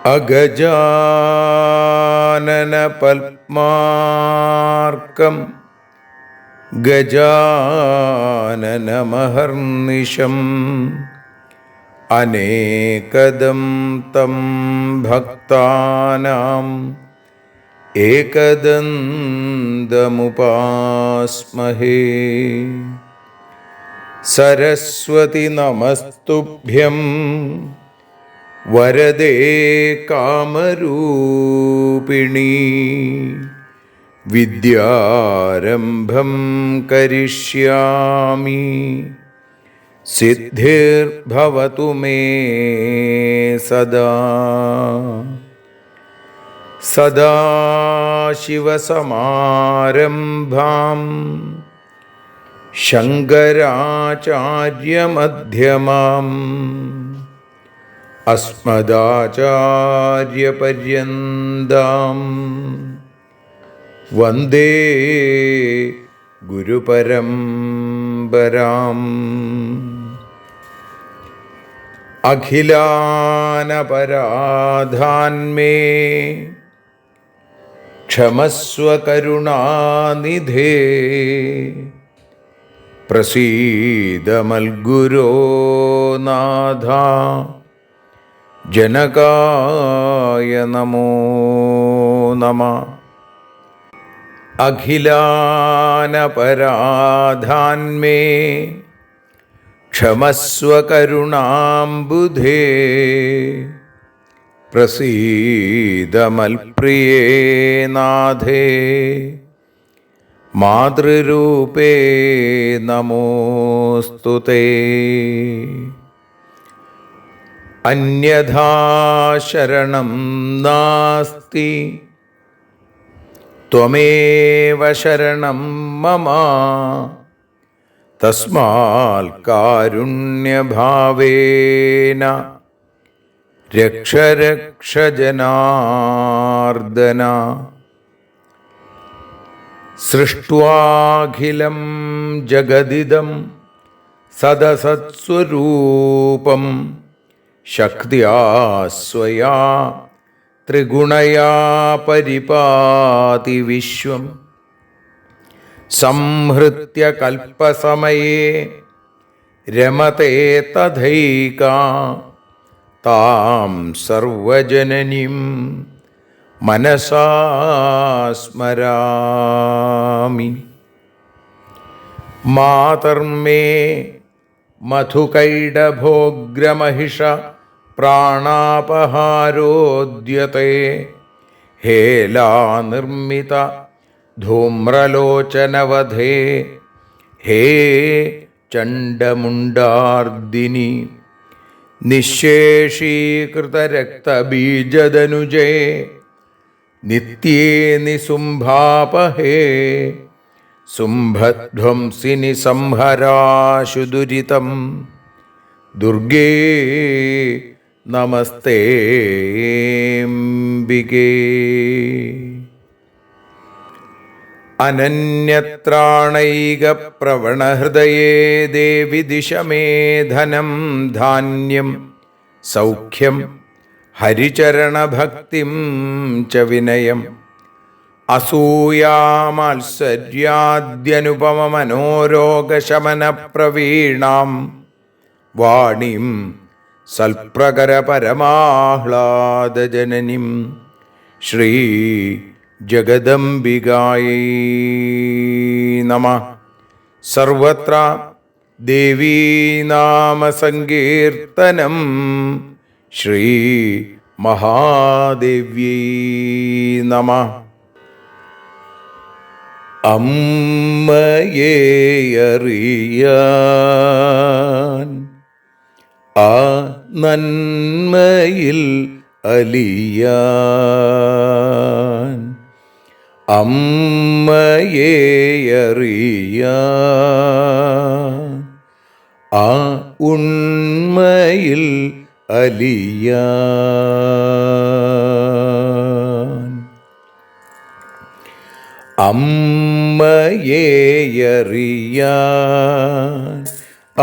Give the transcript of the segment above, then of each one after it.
അഗജാനന പത്മാർക്കം ഗജാനനമഹർനിശം അനേകദം തം ഭക്താനാം ഏകദന്തമുപാസ്മഹേ. സരസ്വതി നമസ്തുഭ്യം വരദേ കാമരൂപിണി. വിദ്യാരംഭം കരിഷ്യാമി സിദ്ധിർഭവതു മേ സദാ. സദാശിവസമാരംഭാം ശങ്കരാചാര്യമധ്യമാം അസ്മദാചാര്യപര്യന്താം വന്ദേ ഗുരുപരമ്പരാം. അഖിലാനപരാധാന്മേ ക്ഷമസ്വ കരുണാനിധേ. പ്രസീദ മൽഗുരോ നാഥ ജനകായ നമോ നമഃ. അഖിലാനപരാധാന്മേ ക്ഷമസ്വ കരുണാംബുധേ. പ്രസീദ മൽപ്രിയേ നാഥേ മാതൃരൂപേ നമോസ്തുതേ. അന്യഥാ ശരണം നാസ്തി ത്വമേവ ശരണം മമ. തസ്മാൽ കാരുണ്യഭാവേന രക്ഷ രക്ഷ ജനാർദ്ദന. സൃഷ്ട്വാഖിലം ജഗദിദം സദസത്സ്വരൂപം ശക്തിയാ സ്വയാ ത്രിഗുണയാ പരിപാതി വിശ്വം. സംഹൃത്യ കൽപ്പസമയേ രമതേ തഥൈകാ. താം സർവജനനീം മനസാ സ്മരാമി. മാതർമേ മധുകൈടഭോഗ്രമഹിഷ പ്രാണാപഹാരോദ്യത്തെ. ഹേലാനിർമ്മിത ധൂമ്രലോചനവധേ. ഹേ ചണ്ഡമുണ്ഡാർദിനി. നിശേഷീകൃതരക്തബീജദനുജേ നിത്യേ നിസുംഭാപഹേ. സുംഭധ്വംസിനി സംഹരാശു ദുരിതം. ദുർഗേ നമസ്തേംബികേ. അനന്യത്രാണൈകപ്രവണഹൃദയേ ദേവി ദിശ മേ ധനം ധാന്യം സൗഖ്യം ഹരിചരണഭക്തിം ച വിനയം. അസൂയാമാത്സര്യാദ്യനുപമമനോരോഗശമനപ്രവീണാം വാണീം സൽപ്രകരപരമാഹ്ലാദജനനീം ശ്രീ ജഗദംബികായൈ നമഃ. സർവത്ര ദേവീനാമസങ്കീർത്തനം ശ്രീ മഹാദേവ്യൈ നമഃ. അമ്മയെ അറിയാൻ ആ നന്മയിൽ അലിയാൻ, അമ്മയെ അറിയാൻ ആ ഉണ്മയിൽ അലിയാൻ, അമ്മയെ അറിയാൻ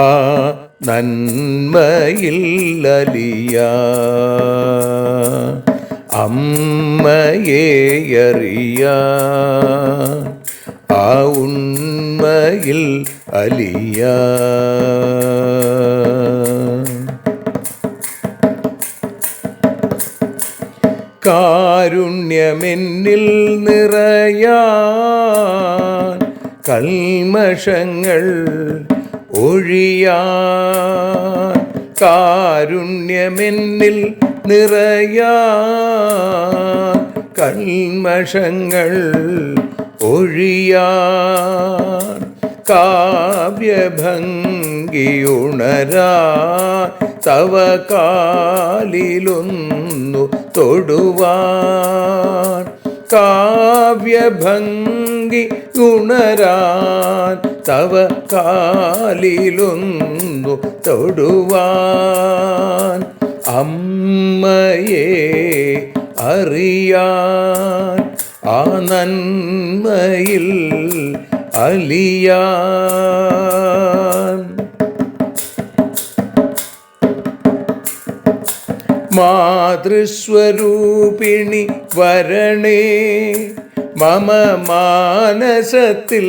ആ നന്മയിൽ അലിയാൻ, അമ്മയെ അറിയാൻ ആ ഉണ്മയിൽ അലിയാൻ. കാരുണ്യമെന്നിൽ നിറയാൻ, കൽമഷങ്ങൾ ഒഴിയാൻ, കാരുണ്യമെന്നിൽ നിറയാൻ, കൽമഷങ്ങൾ ഒഴിയാൻ, കാവ്യഭംഗിയുണരാൻ തവ കാലിലൊന്നു തൊടുവാൻ, കാവ്യഭംഗി ഉണരാൻ തവ കാലിലൊന്നു തൊടുവാൻ, അമ്മയെ അറിയാൻ ആ നന്മയിൽ അലിയാൻ. മാതൃസ്വരൂപിണി വരണേ മമ മാനസത്തിൽ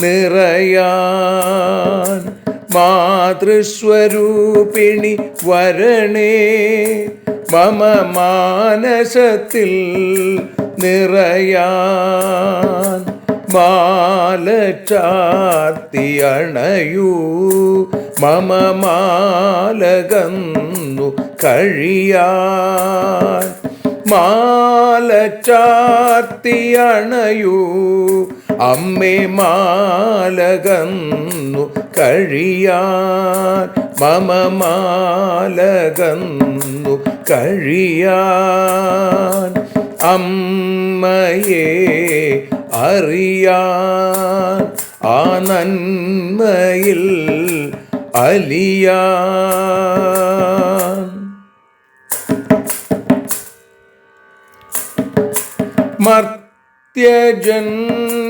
നിറയാൻ, മാതൃസ്വരൂപിണി വരണേ മമ മാനസത്തിൽ നിറയാൻ, മാല ചാർത്തി അണയൂ മമ മാലകന്നു കഴിയാൻ, മാല ചാർത്തി അണയൂ അമ്മേ മാലകന്നു കഴിയാൻ, മമ മാലകന്നു കഴിയാൻ, അമ്മയെ അറിയാൻ ആ നന്മയിൽ അലിയാൻ.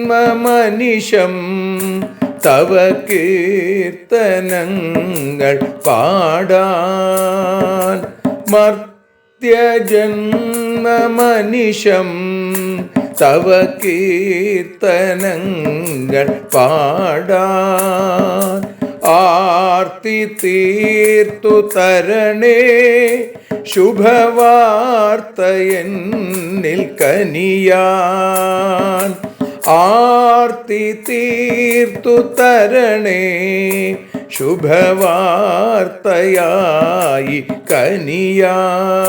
മർത്യജന്മമനിശം തവ കീർത്തനങ്ങൾ പാടാൻ, മർത്യജന്മമനിശം തവ കീർത്തനങ്ങൾ പാടാൻ, ആർത്തി തീർത്തു തരണേ ശുഭവാർത്ത എന്നിൽ കനിയാൻ, ആർത്തി തീർത്തു തരണേ ശുഭവാർത്തയായി കനിയാൻ,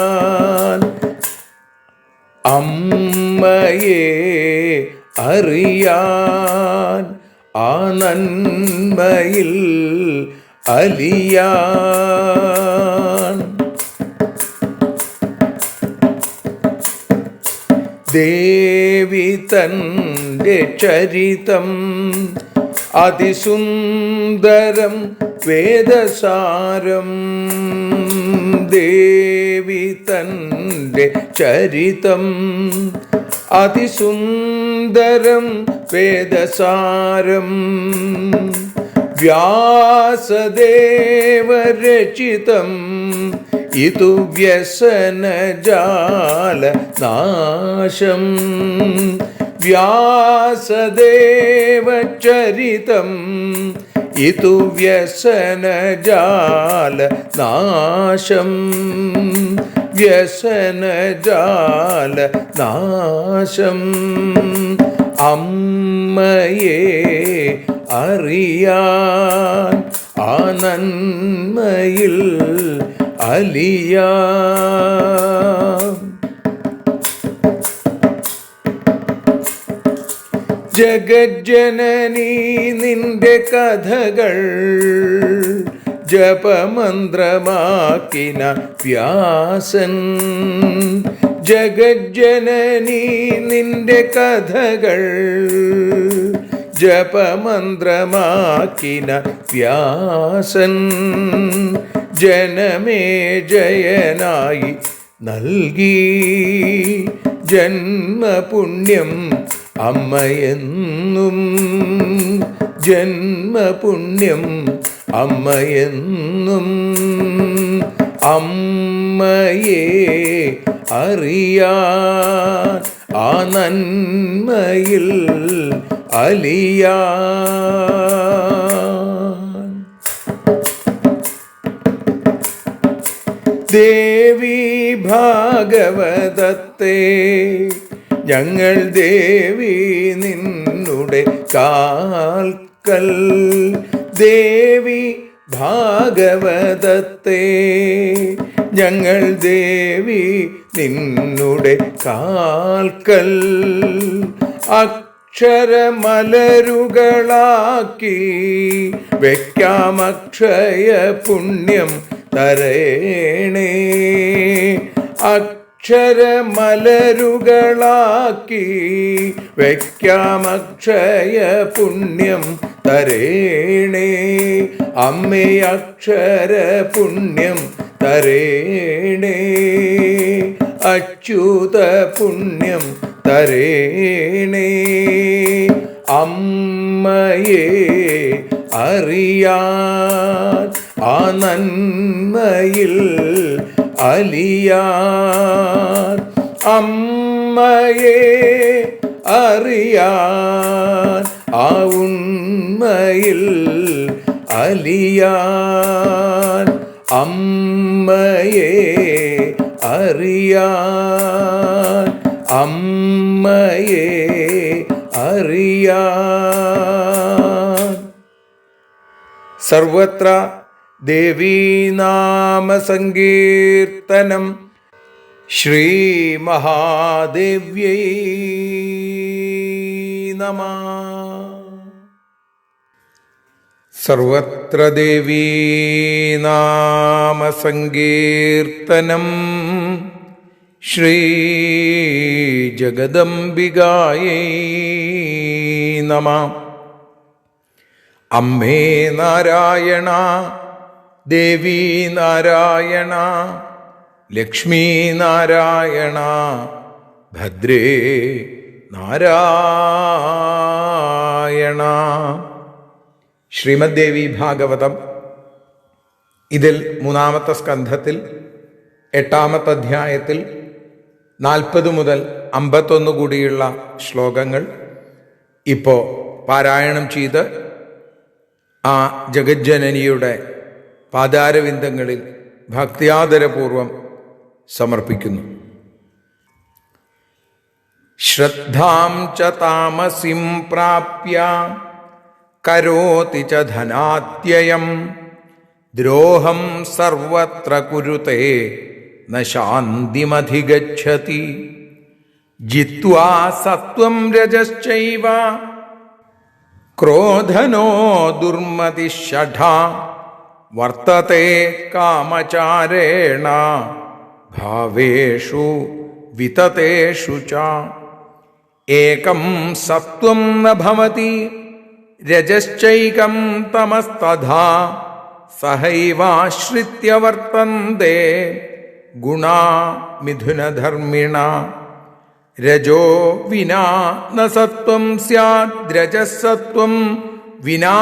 അമ്മയെ അറിയാൻ ആ നന്മയിൽ അലിയാൻ. ദേവി തൻ്റെ ചരിതം അതിസുന്ദരം വേദസാരം, ദേവി തൻ്റെ ചരിതം അതിസുന്ദരം വേദസാരം, വ്യാസദേവരചിതം ഇതു വ്യസനജാല നാശം, വ്യാസദേവചരിതം ഇതു വ്യസനജാല നാശം, വ്യസനജാല നാശം, അമ്മയെ അറിയാൻ ആ നന്മയിൽ അലിയാൻ. ജഗജ്ജനനീ നിന്റെ കഥകൾ ജപമന്ത്രമാക്കിന വ്യാസൻ. ജഗജ്ജനനീ നിന്റെ കഥകൾ ജപമന്ത്രമാക്കിന വ്യാസൻ. ജനമേ ജയനായി നൽകി ജന്മപുണ്യം അമ്മയെന്നും. ജന്മപുണ്യം അമ്മയെന്നും. അമ്മയെ അറിയാൻ ആ നന്മയിൽ അലിയാൻ. ദേവി ഭാഗവതത്തെ ഞങ്ങൾ ദേവി നിന്നുടെ കാൽക്കൽ. ദേവി ഭാഗവതത്തെ ഞങ്ങൾ ദേവി നിന്നുടെ കാൽക്കൽ. അക്ഷരമലരുകളാക്കി വയ്ക്കാം അക്ഷയ പുണ്യം തരേണേ. അക്ഷരമലരുകളാക്കി വയ്ക്കാം അക്ഷയ പുണ്യം തരേണേ. അമ്മേ അക്ഷര പുണ്യം തരേണേ. അച്യുത പുണ്യം തരേണേ. അമ്മയെ അറിയാൻ ആ നന്മയിൽ അലിയാൻ. അമ്മയെ അറിയാൻ ആ ഉണ്മയിൽ അലിയാൻ. അമ്മയെ അറിയാൻ. അമ്മയെ അറിയാൻ. സർവത്ര ദേവീനാമസങ്കീർത്തനം. ശ്രീ മഹാദേവ്യൈ നമഃ. സർവത്ര ദേവീനാമസങ്കീർത്തനം. ശ്രീ ജഗദംബികായൈ നമഃ. അമ്മേ നാരായണ, ദേവി നാരായണ, ലക്ഷ്മി നാരായണ, ഭദ്രേ നാരായണ. ശ്രീമദ് ദേവി ഭാഗവതം ഇതിൽ 3-ാമത്തെ സ്കന്ധത്തിൽ 8-ാമത്തെ അധ്യായത്തിൽ 40 മുതൽ 51 കൂടിയുള്ള ശ്ലോകങ്ങൾ ഇപ്പോൾ പാരായണം ചെയ്ത് ആ ജഗജ്ജനനിയുടെ പാദാരവിന്ദങ്ങളിൽ ഭക്ത്യാദരപൂർവം സമർപ്പിക്കുന്നു. ശ്രദ്ധാം ച താമസിം പ്രാപ്യ കരോതി ച ധനാത്യയം. ദ്രോഹം സർവത്ര കുരുതേ ന ശാന്തിമധിഗച്ഛതി. ജിത്വാ സത്വം രജശ്ചൈവ ക്രോധനോ ദുർമതിഷഠാ. വർത്തത്തെ കാമചാരേണ ഭാവേഷു വിതതേഷു ച. ഏകം സത്വം ന ഭവതി രജശ്ചൈകം തമസ്തഥാ. സഹൈവാശ്രിത്യ വർത്തന്തെ ഗുണാ മിഥുനധർമ്മിണ. രജോ വിനാ ന സത്വം സ്യാദ് രജസത്വം വിനാ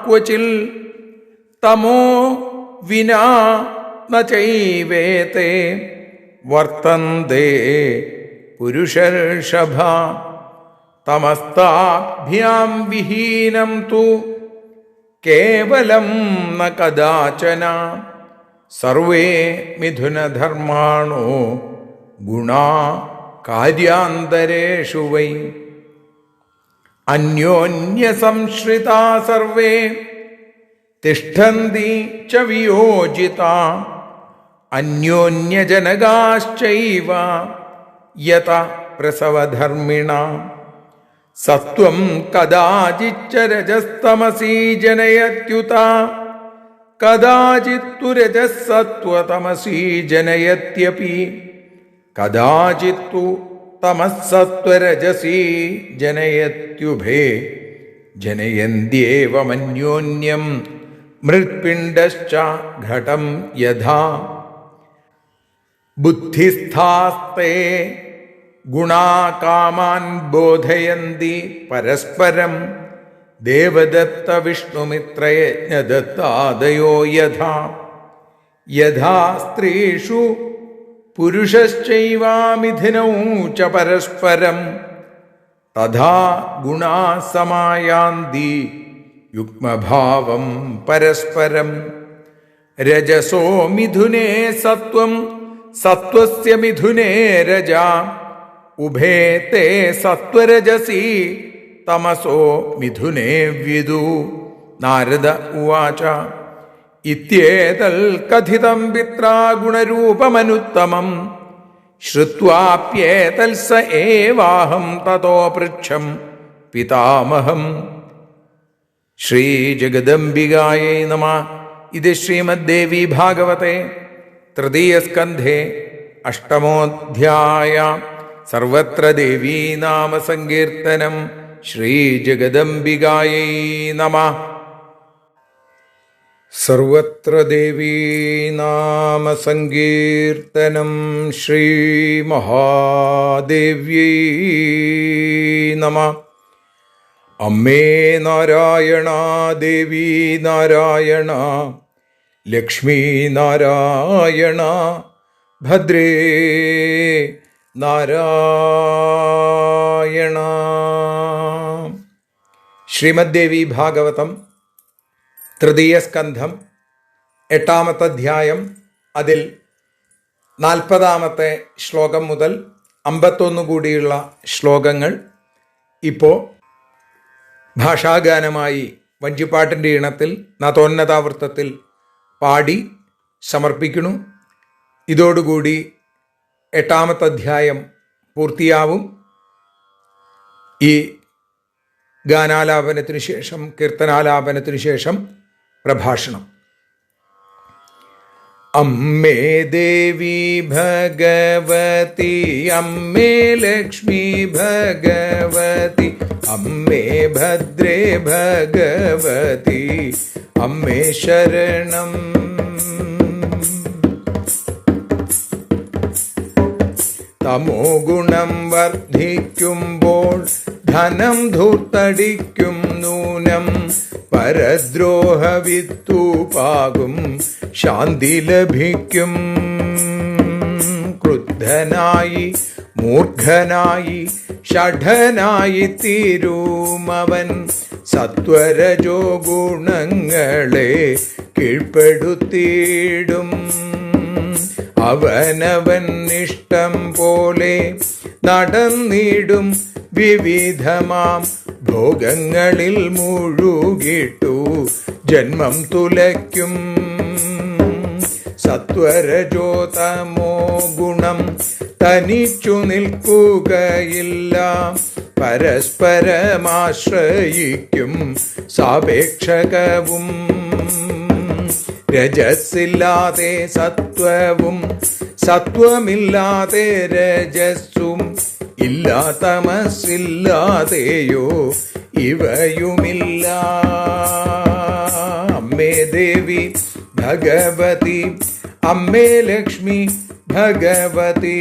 ക്വചിൽ. തമോ വിനാ ന ചൈവേതേ വർത്തന്തെ പുരുഷർഷഭ. തമസ്താഭ്യാം വിഹീനം തു കേവലം ന കദാചന. സർവേ മിഥുനധർമാണോ ഗുണാ കാര്യാന്തരേഷു വൈ. അന്യോന്യസംശ്രിതാ സർവേ തിഷ്ഠന്തി ച വിയോജിതാ. അന്യോന്യജനകാശ്ചൈവ യത പ്രസവധർമ്മിണ. സത്വം കദാചിച്ച രജസ്തമസീ ജനയത്യുത കദാചിത്തു രജസത്വതമസീ ജനയത്യപി കദാചിത്തു തമസ്സത്വരജസീ ജനയത്യുഭേ ജനയന്ത്യേവമന്യോന്യം മൃത്പിണ്ഡശ്ച ഘടം യഥാ ബുദ്ധിസ്ഥാസ്തേ ഗുണാകാമാൻ ബോധയന്തി പരസ്പരം ദേവദത്ത വിഷ്ണുമിത്രയജ്ഞദത്താദയോ യഥാ യഥാ സ്ത്രീഷു പുരുഷശ്ചൈവാമിഥുനൗ ച പരസ്പരം തഥാ ഗുണാ സമായാന്തി യുഗ്മഭാവം പരസ്പരം രജസോ മിഥുനേ സത്വം സത്വസ്യ മിഥുനേ രജാ ഉഭേ തേ സത്വരജസി തമസോ മിഥുനേ വിദു നാരദ ഉവാച ഇത്യേതൽ കഥിതം പിത്രാ ഗുണരൂപമനുത്തമം ശ്രുത്വാപ്യേതൽ സ ഏവാഹം തതോ പൃച്ഛം പിതാമഹം. ശ്രീ ജഗദംബികായൈ നമഃ. ഇത് ശ്രീമദ്ദേവി ഭാഗവതേ തൃതീയസ്കന്ധേ അഷ്ടമോധ്യായ. സർവത്ര ദേവീ നാമ സങ്കീർത്തനം. ശ്രീ ജഗദംബികായൈ നമഃ. സർവത്ര ദേവീ നാമ സങ്കീർത്തനം. ശ്രീ മഹാദേവ്യൈ നമഃ. അമ്മേ നാരായണ, ദേവി നാരായണ, ലക്ഷ്മീ നാരായണ, ഭദ്രേ നാരായണ. ശ്രീമദ്ദേവി ഭാഗവതം തൃതീയ സ്കന്ധം 8-ാമത്തെ അധ്യായം. അതിൽ 40-ാമത്തെ ശ്ലോകം മുതൽ 51 കൂടിയുള്ള ശ്ലോകങ്ങൾ ഇപ്പോൾ ഭാഷാഗാനമായി വഞ്ചിപ്പാട്ടിൻ്റെ ഈണത്തിൽ നതോന്നതാവൃത്തത്തിൽ പാടി സമർപ്പിക്കുന്നു. ഇതോടുകൂടി 8-ാമത്തെ അധ്യായം പൂർത്തിയാവും. ഈ ഗാനാലാപനത്തിനു ശേഷം, കീർത്തനാലാപനത്തിനു ശേഷം പ്രഭാഷണം. അമ്മേ ദേവി ഭഗവതി, അമ്മേ ലക്ഷ്മി ഭഗവതി, അമ്മേ ഭദ്രേ ഭഗവതി, അമ്മേ ശരണം. തമോ ഗുണം വർദ്ധിക്കുമ്പോൾ ധനം ധൂർത്തടിക്കും നൂനം, പരദ്രോഹവിത്തുപാകും ശാന്തി ലഭിക്കും. ക്രുദ്ധനായി മൂർഖനായി ഷഠനായി തീരുമവൻ, സത്വരജോ ഗുണങ്ങളെ കീഴ്പ്പെടുത്തിയിടും. അവനവൻ ഇഷ്ടം പോലെ നടന്നിടും, വിവിധമാം ഭോഗങ്ങളിൽ മുഴുകിട്ടു ജന്മം തുലയ്ക്കും. സത്വരജോ തമോ ഗുണം തനിച്ചു നിൽക്കുകയില്ല, പരസ്പരമാശ്രയിക്കും സാപേക്ഷകവും. രജസ്സില്ലാതെ സത്വവും സത്വമില്ലാതെ രജസ്സും ഇല്ല, തമസ്സില്ലാതെയോ ഇവയുമില്ല. അമ്മേ ദേവി ഭഗവതി, അമ്മേ ലക്ഷ്മി ഭഗവതി,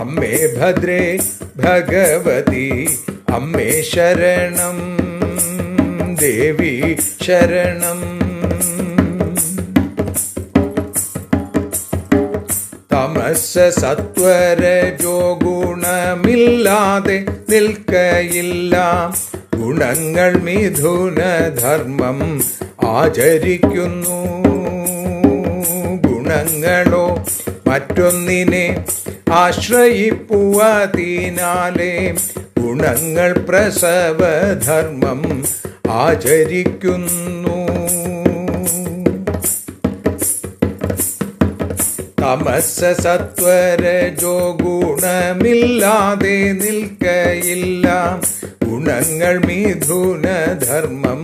അമ്മേ ഭദ്രേ ഭഗവതി, അമ്മേ ശരണം. ദേവി ശരണം. തമസ്സ സത്വരജോ ഗുണമില്ലാതെ നിൽക്കയില്ല, ഗുണങ്ങൾ മിഥുനധർമ്മം ആചരിക്കുന്നു. ഗുണങ്ങളോ മറ്റൊന്നിനെ ആശ്രയിപ്പുവതിനാലേ ഗുണങ്ങൾ പ്രസവധർമ്മം ആചരിക്കുന്നു. തമസ്സ സത്വരജോ ഗുണമില്ലാതെ നിൽക്കയില്ല, ഗുണങ്ങൾ മിഥുനധർമ്മം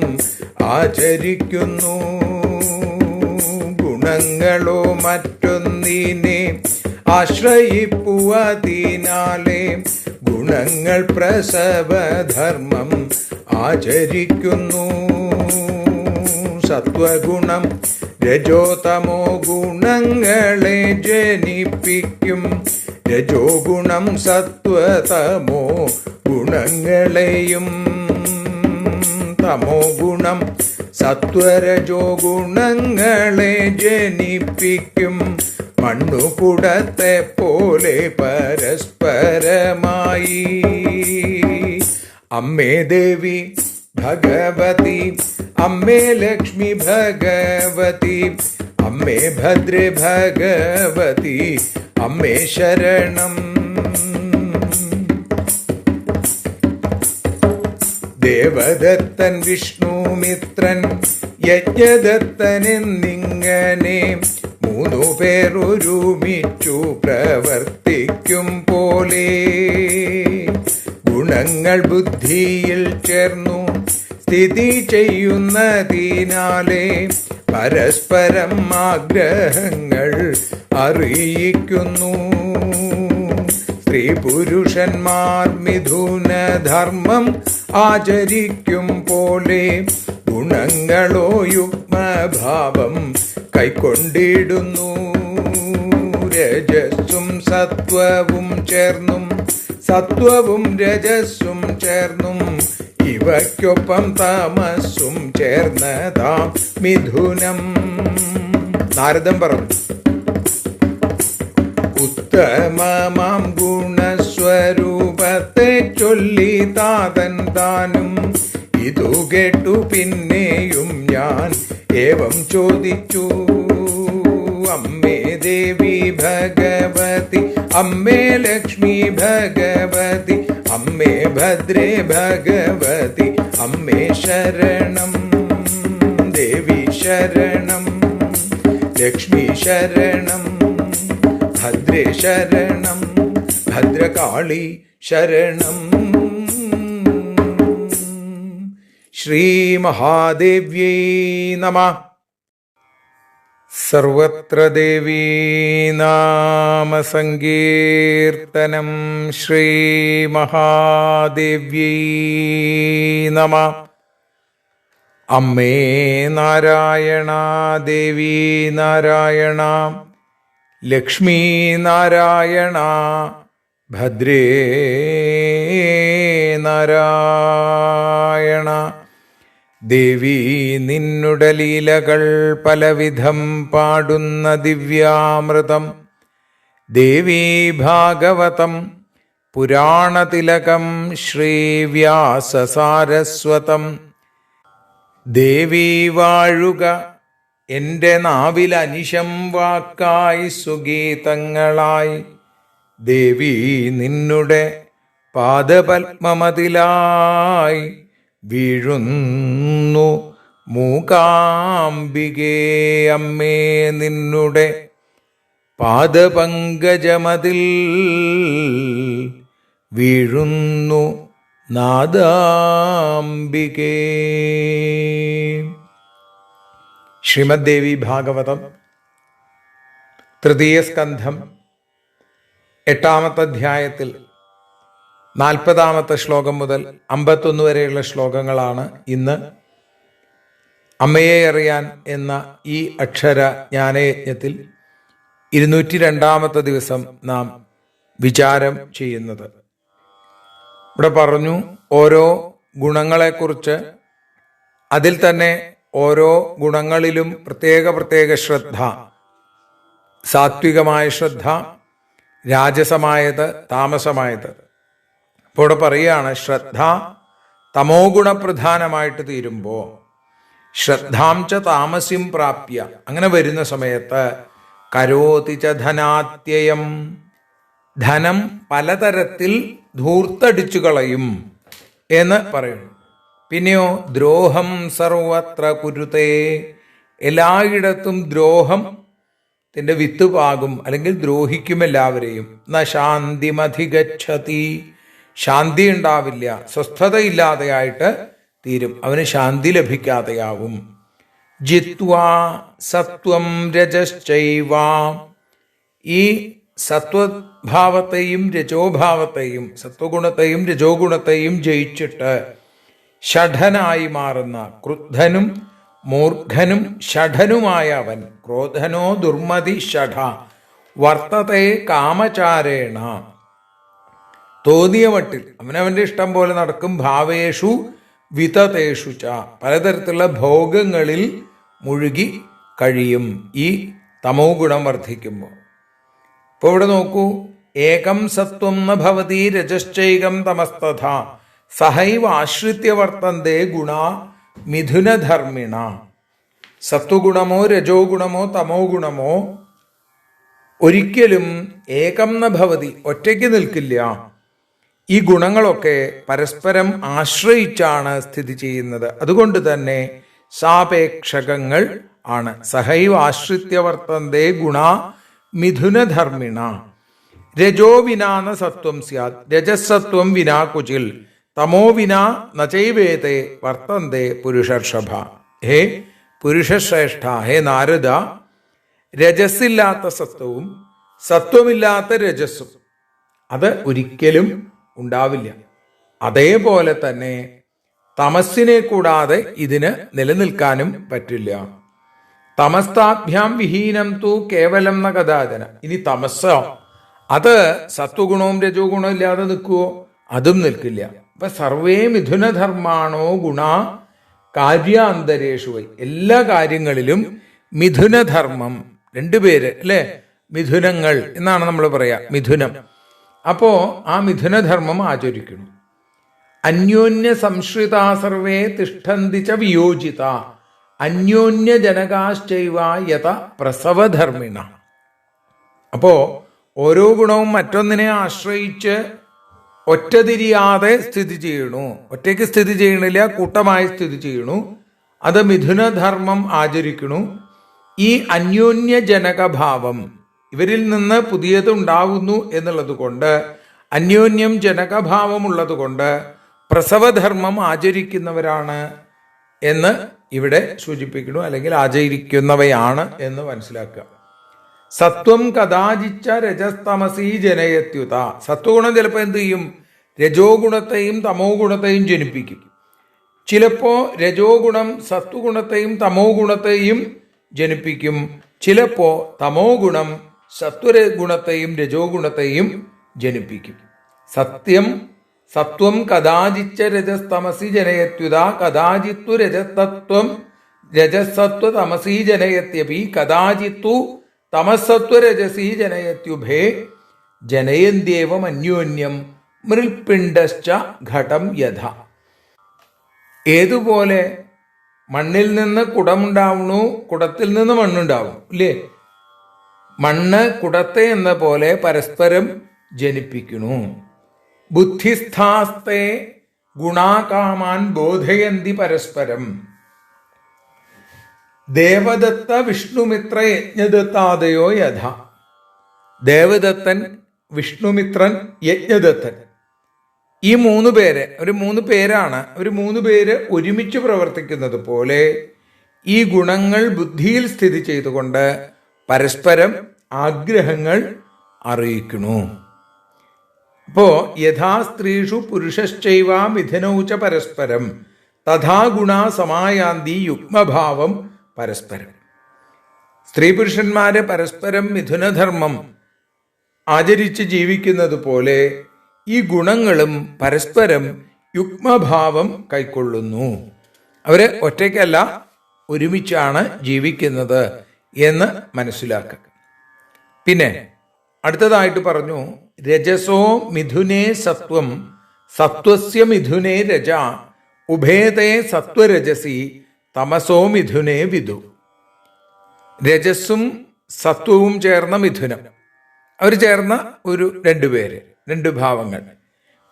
ആചരിക്കുന്നു. ഗുണങ്ങളോ മറ്റൊന്നിനെ ആശ്രയിപ്പുവതിനാലെ ഗുണങ്ങൾ പ്രസവധർമ്മം ആചരിക്കുന്നു. സത്വഗുണം രജോ തമോ ഗുണങ്ങളെ ജനിപ്പിക്കും. രജോ ഗുണം സത്വതമോ ഗുണങ്ങളെയും. തമോ ഗുണം സത്വരജോ ഗുണങ്ങളെ ജനിപ്പിക്കും. മണ്ണുകുടത്തെ പോലെ പരസ്പരമായി. അമ്മേ ദേവി ഭഗവതി, അമ്മേ ലക്ഷ്മി ഭഗവതി, അമ്മേ ഭദ്രേ ഭഗവതി, അമ്മേ ശരണം. ദേവദത്തൻ വിഷ്ണുമിത്രൻ യജ്ഞദത്തൻ എന്നിങ്ങനെ മൂന്നു പേർ ഒരുമിച്ചു പ്രവർത്തിക്കും പോലെ ഗുണങ്ങൾ ബുദ്ധിയിൽ ചേർന്നു സ്ഥിതി ചെയ്യുന്നതിനാലെ പരസ്പരം ആഗ്രഹങ്ങൾ അറിയിക്കുന്നു. സ്ത്രീ പുരുഷന്മാർ മിഥുനധർമ്മം ആചരിക്കും പോലെ ഗുണങ്ങളോ യുഗ്മഭാവം കൈക്കൊണ്ടിടുന്നു. രജസ്സും സത്വവും ചേർന്നും സത്വവും രജസ്സും ചേർന്നും ഇവയ്ക്കൊപ്പം തമസ്സും ചേർന്നതാം മിഥുനം. നാരദൻ പറഞ്ഞു, ഉത്തമമാം ഗുണസ്വരൂപത്തെ ചൊല്ലി താതൻ താനും ഇതു കേട്ടു പിന്നെയും ഞാൻ ഏവം ചോദിച്ചു. അമ്മേ ദേവി ഭഗവതി, അമ്മേ ലക്ഷ്മി ഭഗവതി, അമ്മേ ഭദ്രേ ഭഗവതി, അമ്മേ ശരണം. ദേവി ശരണം, ലക്ഷ്മി ശരണം, ഭദ്രേ ശരണം, ഭദ്രകാളി ശരണം. ശ്രീ മഹാദേവ്യൈ നമഃ. സർവത്ര ദേവീ നാമ സങ്കീർത്തനം. ശ്രീ മഹാദേവ്യൈ നമഃ. അമ്മേ നാരായണ, ദേവി നാരായണ, ലക്ഷ്മി നാരായണ, ഭദ്രേ നാരായണ. ദേവി നിന്നുടെ ലീലകൾ പലവിധം പാടുന്ന ദിവ്യാമൃതം. ദേവി ഭാഗവതം പുരാണതിലകം ശ്രീവ്യാസസാരസ്വതം. ദേവി വാഴുക എൻ്റെ നാവിൽ അനിശം വാക്കായി സുഗീതങ്ങളായി. ദേവി നിന്നുടെ പാദപത്മമതിലായി വീഴുന്നു മൂകാംബികേ. അമ്മേ നിന്നുടെ പാദപങ്കജമതിൽ വീഴുന്നു നാദാംബികേ. ശ്രീമദ് ദേവി ഭാഗവതം തൃതീയ സ്കന്ധം 8-ാമത്തെ അധ്യായത്തിൽ 40-ാമത്തെ ശ്ലോകം മുതൽ 51 വരെയുള്ള ശ്ലോകങ്ങളാണ് ഇന്ന് അമ്മയെ അറിയാൻ എന്ന ഈ അക്ഷര ജ്ഞാനയജ്ഞത്തിൽ 202-ാമത്തെ ദിവസം നാം വിചാരം ചെയ്യുന്നത്. ഇവിടെ പറഞ്ഞു ഓരോ ഗുണങ്ങളെക്കുറിച്ച്, അതിൽ തന്നെ ഓരോ ഗുണങ്ങളിലും പ്രത്യേക പ്രത്യേക ശ്രദ്ധ, സാത്വികമായ ശ്രദ്ധ, രാജസമായത്, താമസമായത്. ഇപ്പോൾ ഇവിടെ പറയുകയാണ്, ശ്രദ്ധ തമോ ഗുണപ്രധാനമായിട്ട് തീരുമ്പോൾ ശ്രദ്ധാംച താമസിം പ്രാപ്യ, അങ്ങനെ വരുന്ന സമയത്ത് കരോതി ച ധനാത്യയം, ധനം പലതരത്തിൽ ധൂർത്തടിച്ചു കളയും എന്ന് പറയുന്നു. പിന്നെയോ ദ്രോഹം സർവത്ര കുരുതേ, എല്ലായിടത്തും ദ്രോഹത്തിന്റെ വിത്ത് പാകും, അല്ലെങ്കിൽ ദ്രോഹിക്കും എല്ലാവരെയും. ന ശാന്തിമധിഗച്ഛതി, ശാന്തി ഉണ്ടാവില്ല, സ്വസ്ഥതയില്ലാതെയായിട്ട് തീരും, അവന് ശാന്തി ലഭിക്കാതെയാവും. ജിത്വാ സത്വം രജശ്ചൈവ, ഈ സത്വഭാവത്തെയും രജോഭാവത്തെയും, സത്വഗുണത്തെയും രജോ ഗുണത്തെയും ജയിച്ചിട്ട് ഷഠനായി മാറുന്ന, ക്രുദ്ധനും മൂർഖനും ഷഠനുമായ അവൻ, ക്രോധനോ ദുർമതി ഷഠ വർത്തത്തെ കാമചാരേണ, തോന്നിയ മട്ടിൽ അവനവന്റെ ഇഷ്ടം പോലെ നടക്കും. ഭാവേഷു വിതതേഷു ച, പലതരത്തിലുള്ള ഭോഗങ്ങളിൽ മുഴുകി കഴിയും ഈ തമോ ഗുണം വർദ്ധിക്കുമ്പോൾ. ഇപ്പോൾ ഇവിടെ നോക്കൂ, ഏകം സത്വം ന ഭവതി രജശ്ചൈകം തമസ്തഥ സഹൈവ ആശ്രിത്യ വർത്തന്തേ ഗുണ മിഥുനധർമ്മിണ. സത്വഗുണമോ രജോ ഗുണമോ തമോ ഗുണമോ ഒരിക്കലും ഏകം ന ഭവതി, ഒറ്റയ്ക്ക് നിൽക്കില്ല. ഈ ഗുണങ്ങളൊക്കെ പരസ്പരം ആശ്രയിച്ചാണ് സ്ഥിതി ചെയ്യുന്നത്. അതുകൊണ്ട് തന്നെ സാപേക്ഷകങ്ങൾ ആണ്. സഹൈവ ആശ്രിത്യ വർത്തന്തേ ഗുണ മിഥുനധർമ്മിണ. രജോ വിനാന സത്വം സ്യാത്, രജസത്വം വിനാ കുചിൽ, തമോ വിനാ നചൈവേതേ വർത്തന്തേ പുരുഷർഷഭ. ഹേ പുരുഷശ്രേഷ്ഠ, ഹേ നാരദ, രജസ്സില്ലാത്ത സത്വവും സത്വമില്ലാത്ത രജസ്സും അത് ഒരിക്കലും ഉണ്ടാവില്ല. അതേപോലെ തന്നെ തമസ്സിനെ കൂടാതെ ഇതിന് നിലനിൽക്കാനും പറ്റില്ല. തമസ്താഭ്യാം വിഹീനം തു കേവലം ന കഥാചന. ഇനി തമസ്സോ, അത് സത്വഗുണവും രജോ ഗുണവും ഇല്ലാതെ നിൽക്കുവോ? അതും നിൽക്കില്ല. അപ്പൊ സർവേ മിഥുനധർമാണോ ഗുണ കാര്യാന്തരേഷു വൈ, എല്ലാ കാര്യങ്ങളിലും മിഥുനധർമ്മം, രണ്ടുപേര് അല്ലെ, മിഥുനങ്ങൾ എന്നാണ് നമ്മൾ പറയാ, മിഥുനം. അപ്പോ ആ മിഥുനധർമ്മം ആചരിക്കണം. അന്യോന്യ സംശ്രിതാ സർവേ തിഷ്ഠന്തി ച വിയോജിത അന്യോന്യ ജനകാശ്ചൈവ യത പ്രസവധർമ്മിണ. അപ്പോ ഓരോ ഗുണവും മറ്റൊന്നിനെ ആശ്രയിച്ച് ഒറ്റതിരിയാതെ സ്ഥിതി ചെയ്യണു. ഒറ്റയ്ക്ക് സ്ഥിതി ചെയ്യണില്ല, കൂട്ടമായി സ്ഥിതി ചെയ്യണു. അത് മിഥുനധർമ്മം ആചരിക്കണു. ഈ അന്യോന്യ ജനകഭാവം, ഇവരിൽ നിന്ന് പുതിയത് ഉണ്ടാകുന്നു എന്നുള്ളത് കൊണ്ട്, അന്യോന്യം ജനകഭാവമുള്ളത് കൊണ്ട് പ്രസവധർമ്മം ആചരിക്കുന്നവരാണ് എന്ന് ഇവിടെ സൂചിപ്പിക്കുന്നു, അല്ലെങ്കിൽ ആചരിക്കുന്നവയാണ് എന്ന് മനസ്സിലാക്കുക. സത്വം കഥാചിച്ച രജസ്തമസീ ജനയത്യുത. സത്വഗുണം ചിലപ്പോൾ എന്ത് ചെയ്യും? രജോ ഗുണത്തെയും തമോ ഗുണത്തെയും ജനിപ്പിക്കും. ചിലപ്പോ രജോ ഗുണം സത്വഗുണത്തെയും തമോ ഗുണത്തെയും ജനിപ്പിക്കും. ചിലപ്പോ തമോ ഗുണം സത്വഗുണത്തെയും രജോ ഗുണത്തെയും ജനിപ്പിക്കും. സത്വം കഥാചിച്ച രജസ്തമസി ജനയത്യുത കഥാചിത്തു രജതത്വം രജസത്വ തമസീ ജനയത്യപി കഥാചിത്തു തമസത്വ രജസീ ജനയത്യുഭേ ജനയന്ത്യേവം അന്യോന്യം മൃൽപിണ്ഡശ്ച ഘടം യഥ. ഏതുപോലെ മണ്ണിൽ നിന്ന് കുടമുണ്ടാവുന്നു, കുടത്തിൽ നിന്ന് മണ്ണുണ്ടാവും ഇല്ലേ? മണ്ണ് കുടത്തെ എന്ന പോലെ പരസ്പരം ജനിപ്പിക്കുന്നു. ബുദ്ധിസ്ഥാസ്തേ ഗുണാകാമാൻ ബോധയന്തി പരസ്പരം. ദേവദത്ത വിഷ്ണുമിത്ര യജ്ഞദത്താദയോ യഥ. ദേവദത്തൻ, വിഷ്ണുമിത്രൻ, യജ്ഞദത്തൻ, ഈ മൂന്ന് പേരാണ്. ഒരു മൂന്ന് പേര് ഒരുമിച്ച് പ്രവർത്തിക്കുന്നത് പോലെ ഈ ഗുണങ്ങൾ ബുദ്ധിയിൽ സ്ഥിതി ചെയ്തുകൊണ്ട് പരസ്പരം ആഗ്രഹങ്ങൾ അറിയിക്കുന്നു. അപ്പോ യഥാ സ്ത്രീഷു പുരുഷശ്ചൈവ മിഥുനൗച പരസ്പരം തഥാ ഗുണ സമായാന്തി യുഗ്മഭാവം പരസ്പരം. സ്ത്രീ പുരുഷന്മാര് പരസ്പരം മിഥുനധർമ്മം ആചരിച്ച് ജീവിക്കുന്നത് പോലെ ഈ ഗുണങ്ങളും പരസ്പരം യുഗ്മഭാവം കൈക്കൊള്ളുന്നു. അവര് ഒറ്റയ്ക്കല്ല, ഒരുമിച്ചാണ് ജീവിക്കുന്നത് എന്ന് മനസ്സിലാക്കുക. പിന്നെ അടുത്തതായിട്ട് പറഞ്ഞു, രജസോ മിഥുനേ സത്വം സത്വസ്യ മിഥുനേ രജ ഉഭേതേ സത്വരജസി തമസോ മിഥുനേ വിദു. രജസ്സും സത്വവും ചേർന്ന മിഥുനം, അവർ ചേർന്ന ഒരു രണ്ട് ഭാവങ്ങൾ.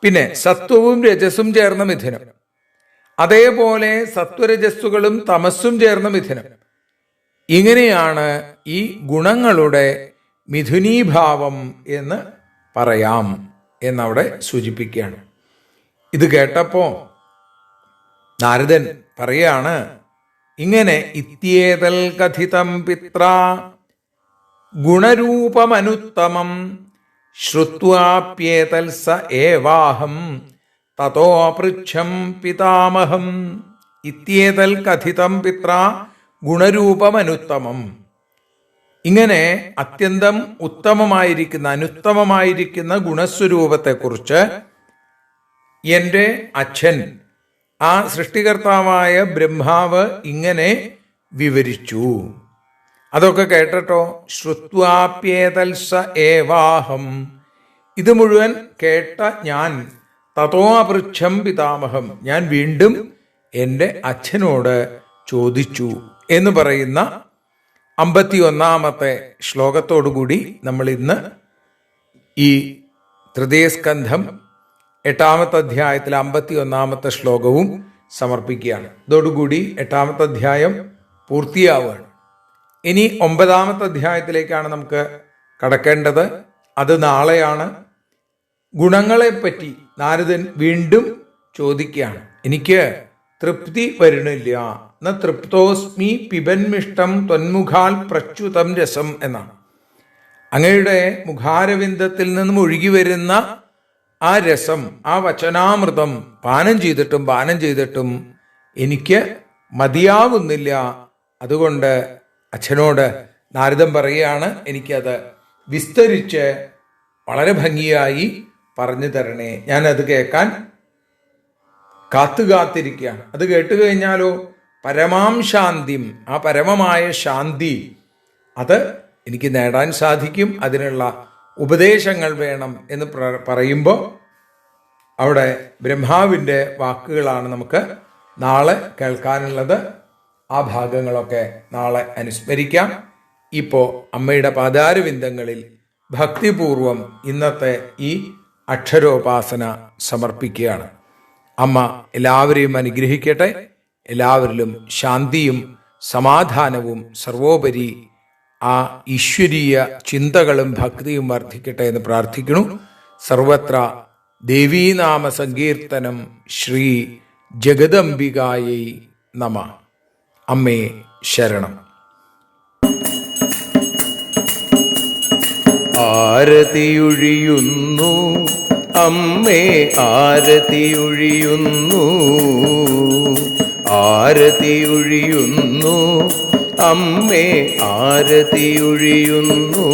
പിന്നെ സത്വവും രജസ്സും ചേർന്ന മിഥുനം, അതേപോലെ സത്വരജസ്സുകളും തമസ്സും ചേർന്ന മിഥുനം. ഇങ്ങനെയാണ് ഈ ഗുണങ്ങളുടെ മിഥുനീഭാവം എന്ന് പറയാം എന്നവിടെ സൂചിപ്പിക്കുകയാണ്. ഇത് കേട്ടപ്പോ നാരദൻ പറയാണ്, ഇങ്ങനെ ഇത്യേതൽ കഥിതം പിത്ര ഗുണരൂപമനുത്തമം ശ്രുത്വാപ്യേതൽ സ ഏവാഹം തതോ പൃച്ഛം പിതാമഹം. ഇത്യേതൽ കഥിതം പിത്ര ഗുണരൂപമനുത്തമം. ഇങ്ങനെ അത്യന്തം ഉത്തമമായിരിക്കുന്ന അനുത്തമമായിരിക്കുന്ന ഗുണസ്വരൂപത്തെക്കുറിച്ച് എൻ്റെ അച്ഛൻ, ആ സൃഷ്ടികർത്താവായ ബ്രഹ്മാവ് ഇങ്ങനെ വിവരിച്ചു. അതൊക്കെ കേട്ടോ. ശ്രുത്വാപ്യേതൽ സ ഏവാഹം. ഇത് മുഴുവൻ കേട്ട ഞാൻ തതോ അപൃച്ഛം പിതാമഹം, ഞാൻ വീണ്ടും എൻ്റെ അച്ഛനോട് ചോദിച്ചു എന്ന് പറയുന്ന 51-ാമത്തെ ശ്ലോകത്തോടുകൂടി നമ്മൾ ഇന്ന് ഈ തൃതീയസ്കന്ധം 8-ാമത്തെ അധ്യായത്തിലെ 51-ാമത്തെ ശ്ലോകവും സമർപ്പിക്കുകയാണ്. ഇതോടുകൂടി 8-ാമത്തെ അധ്യായം പൂർത്തിയാവുകയാണ്. ഇനി 9-ാമത്തെ അധ്യായത്തിലേക്കാണ് നമുക്ക് കടക്കേണ്ടത്. അത് നാളെയാണ്. ഗുണങ്ങളെപ്പറ്റി നാരദൻ വീണ്ടും ചോദിക്കുകയാണ്. എനിക്ക് തൃപ്തി വരുന്നില്ല. ന തൃപ്തോസ്മി പിബന്മിഷ്ടം ത്വന്മുഖാൽ പ്രച്യുതം രസം എന്നാണ്. അങ്ങയുടെ മുഖാരവിന്ദത്തിൽ നിന്നും ഒഴുകി വരുന്ന ആ രസം, ആ വചനാമൃതം പാനം ചെയ്തിട്ടും എനിക്ക് മതിയാവുന്നില്ല. അതുകൊണ്ട് അച്ഛനോട് നാരദൻ പറയുകയാണ്, എനിക്കത് വിസ്തരിച്ച് വളരെ ഭംഗിയായി പറഞ്ഞു തരണേ. ഞാനത് കേൾക്കാൻ കാത്തിരിക്കുകയാണ്. അത് കേട്ട് കഴിഞ്ഞാലോ പരമാം ശാന്തിം, ആ പരമമായ ശാന്തി അത് എനിക്ക് നേടാൻ സാധിക്കും. അതിനുള്ള ഉപദേശങ്ങൾ വേണം എന്ന് പറയുമ്പോൾ അവിടെ ബ്രഹ്മാവിൻ്റെ വാക്കുകളാണ് നമുക്ക് നാളെ കേൾക്കാനുള്ളത്. ആ ഭാഗങ്ങളൊക്കെ നാളെ അനുസ്മരിക്കാം. ഇപ്പോൾ അമ്മയുടെ പാദാരവിന്ദങ്ങളിൽ ഭക്തിപൂർവം ഇന്നത്തെ ഈ അക്ഷരോപാസന സമർപ്പിക്കുകയാണ്. അമ്മ എല്ലാവരെയും അനുഗ്രഹിക്കട്ടെ. എല്ലാവരിലും ശാന്തിയും സമാധാനവും സർവോപരി ആ ഈശ്വരീയ ചിന്തകളും ഭക്തിയും വർദ്ധിക്കട്ടെ എന്ന് പ്രാർത്ഥിക്കുന്നു. സർവത്ര ദേവീനാമ സങ്കീർത്തനം. ശ്രീ ജഗദംബികായൈ നമഃ. അമ്മേ ശരണം. ആരതിയൊഴിയുന്നു അമ്മേ, ആരതിയൊഴിയുന്നു, ആരതിയൊഴിയുന്നു അമ്മേ, ആരതിയൊഴിയുന്നു.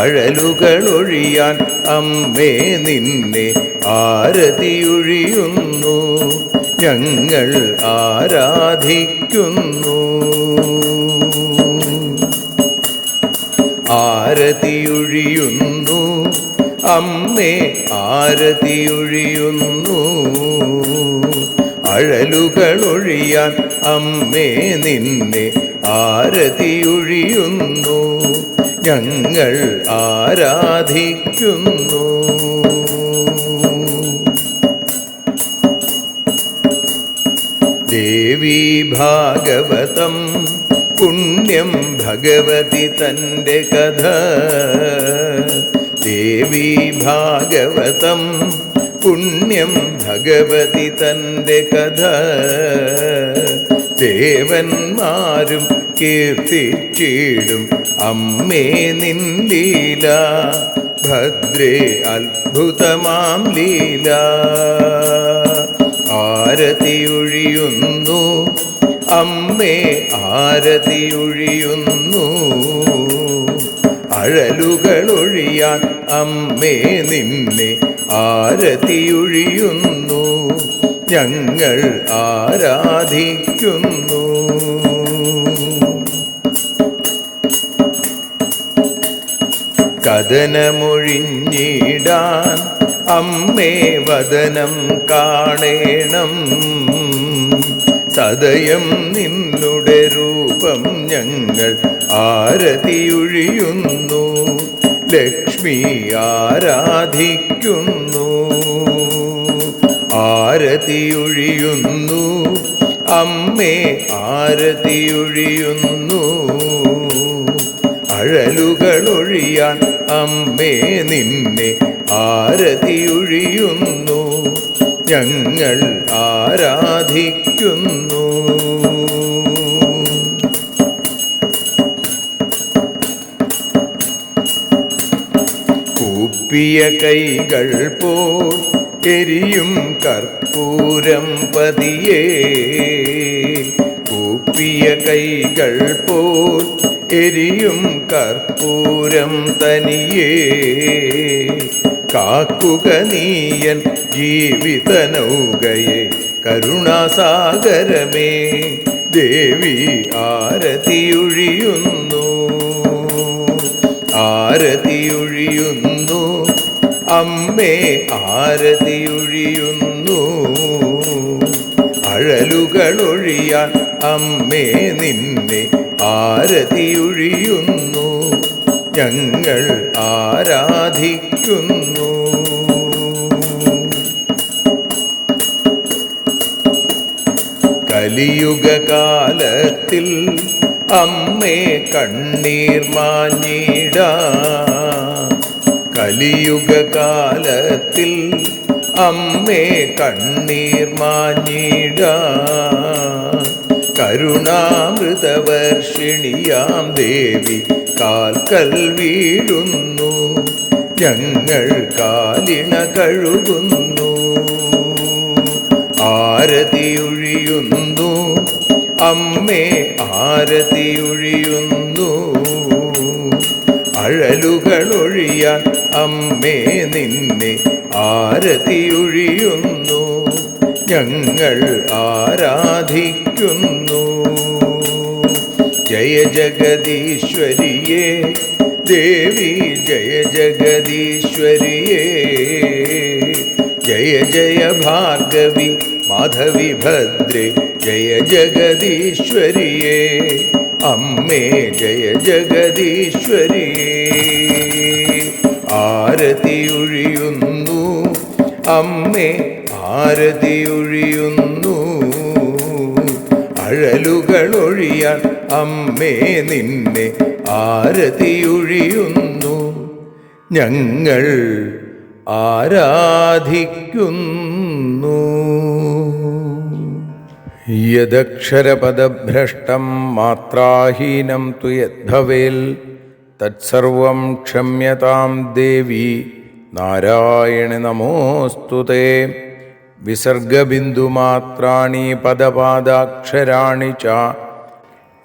അഴലുകളൊഴിയാൻ അമ്മേ നിന്നെ ആരതിയൊഴിയുന്നു. ഞങ്ങൾ ആരാധിക്കുന്നു. ആരതിയൊഴിയുന്നു അമ്മേ, ആരതിയൊഴിയുന്നു. അഴലുകളൊഴിയാൻ അമ്മേ നിന്നെ ആരതിയൊഴിയുന്നു. ഞങ്ങൾ ആരാധിക്കുന്നു. ദേവി ഭാഗവതം പുണ്യം ഭഗവതി തൻ്റെ കഥ. ദേവി ഭാഗവതം പുണ്യം ഭഗവതി തൻ്റെ കഥ. ദേവന്മാരും കീർത്തിച്ചിടും അമ്മേ നിൻ ലീല. ഭദ്രേ അത്ഭുതമാം ലീല. ആരതിയൊഴിയുന്നു അമ്മേ, ആരതിയൊഴിയുന്നു. അഴലുകളൊഴിയാൻ അമ്മേ നിന്നെ ആരതിയൊഴിയുന്നു. ഞങ്ങൾ ആരാധിക്കുന്നു. കഥനമൊഴിഞ്ഞിടാൻ അമ്മേ വദനം കാണേണം. സദയം നിന്നുടെ രൂപം ഞങ്ങൾ ആരതിയൊഴിയുന്നു. ലക്ഷ്മി ആരാധിക്കുന്നു. ആരതിയൊഴിയുന്നു അമ്മേ, ആരതിയൊഴിയുന്നു. അഴലുകളൊഴിയാൻ അമ്മേ നിന്നെ ആരതിയൊഴിയുന്നു. ഞങ്ങൾ ആരാധിക്കുന്നു. കൂപ്പിയ കൈകൾ പോൽ എരിയും കർപ്പൂരം പതിയേ, കൂപ്പിയ കൈകൾ പോൽ എരിയും കർപ്പൂരം തനിയേ, കാക്കുക നീയൻ ജീവിത നൗകയെ കരുണാസാഗരമേ. ദേവി ആരതിയൊഴിയുന്നു, ആരതിയൊഴിയുന്നു, അമ്മേ ആരതിയൊഴിയുന്നു. അഴലുകളൊഴിയാൻ അമ്മേ നിന്നെ ആരതിയൊഴിയുന്നു, ഞങ്ങൾ ആരാധിക്കുന്നു. കലിയുഗകാലത്തിൽ അമ്മേ കണ്ണീർ മാഞ്ഞിടാൻ, കലിയുഗകാലത്തിൽ അമ്മേ കണ്ണീർ മാഞ്ഞിടാൻ. കരുണാമൃതവർഷിണിയാം ദേവി കാൽക്കൽ വീഴുന്നു, ഞങ്ങൾ കാലിണ കഴുകുന്നു. ആരതിയൊഴിയുന്നു അമ്മേ ആരതിയൊഴിയുന്നു, അഴലുകളൊഴിയാൻ അമ്മേ നിന്നെ ആരതിയൊഴിയുന്നു, ഞങ്ങൾ ആരാധിക്കുന്നു. ജയ ജഗദീശ്വരിയേ ദേവി, ജയ ജഗദീശ്വരിയേ, ജയ ജയ ഭാർഗവി മാധവി ഭദ്രേ, ജയ ജഗദീശ്വരിയേ അമ്മേ, ജയ ജഗദീശ്വരിയേ. ആരതിയൊഴിയുന്നു അമ്മേ ആരതിയൊഴിയുന്നു, അഴലുകളൊഴിയാൻ അമ്മേ നിന്നെ ആരതിയൊഴിയുന്നു, ഞങ്ങൾ ആരാധിക്കുന്നു. യദക്ഷരപദഭ്രഷ്ടം മാത്രാഹീനം തു യദ്ഭവേൽ തത്സർവം ക്ഷമ്യതാം ദേവി നാരായണ നമോസ്തുതേ. വിസർഗബിന്ദുമാത്രാണി പദപാദാക്ഷരാണി ച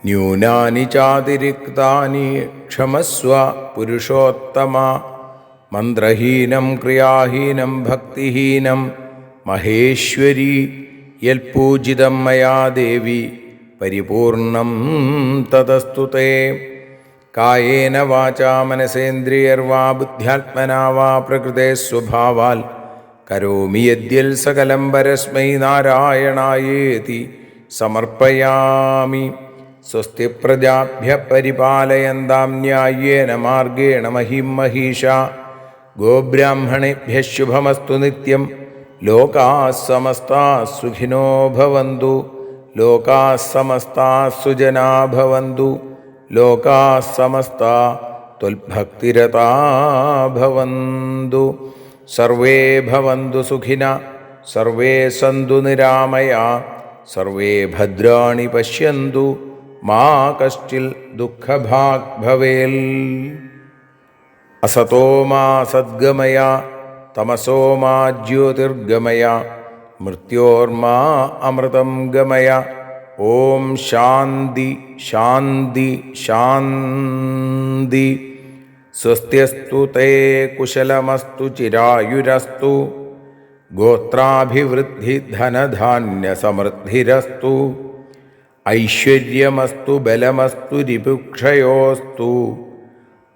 ന്യൂനാനി ചാതിരിക്താനി ക്ഷമസ്വ പുരുഷോത്തമ. മന്ത്രഹീനം ക്രിയാഹീനം ഭക്തിഹീനം മഹേശ്വരി യൽപൂജിതം മയാ ദേവി പരിപൂർണം തതസ്തുതേ. കായേന വാചാ മനസേന്ദ്രിയർവാ ബുദ്ധ്യാത്മനാ വാ പ്രകൃതേ സ്വഭാവാൽ കരോമി യദ്യൽ സകലം പരസ്മൈ നാരായണായേതി സമർപ്പയാമി. സ്വസ്തി പ്രജാഭ്യഃ പരിപാലയന്താം ന്യായേന മാർഗേണ മഹിം മഹീഷാ. ഗോബ്രാഹ്മണേഭ്യഃ ശുഭമസ്തു നിത്യം. ലോകാഃ സമസ്താഃ സുഖിനോ ഭവന്തു. ലോകാഃ സമസ്താഃ സുജനാഃ ഭവന്തു. ലോകാഃ സമസ്താഃ ത്വൽഭക്തിരതാ ഭവന്തു. സർവേ ഭവന്തു സുഖിനഃ. സർവേ സന്തു നിരാമയാ. സർവേ ഭദ്രാണി പശ്യന്തു. മാ കശ്ചിൽ ദുഃഖഭാഗ് ഭവേൽ. അസതോ മാ സദ്ഗമയ. തമസോ മാ ജ്യോതിർഗമയ. മൃത്യോർമാ അമൃതം ഗമയ. ഓം ശാന്തി ശാന്തി ശാന്തി. സ്വസ്ത്യസ്തു തേ കുശലമസ്തു ചിരായുരസ്തു. ഗോത്രാഭിവൃദ്ധി ധനധാന്യസമൃദ്ധിരസ്തു. ഐശ്വര്യമസ്തു ബലമസ്തു രിപുക്ഷയോസ്തു.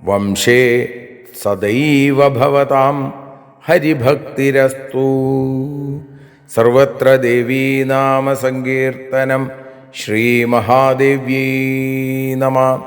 വംശേ സദൈവ ഭവതാം ഹരിഭക്തിരസ്തു. സർവത്ര ദേവീനാമസങ്കീർത്തനം. ശ്രീമഹാദേവ്യൈ നമഃ.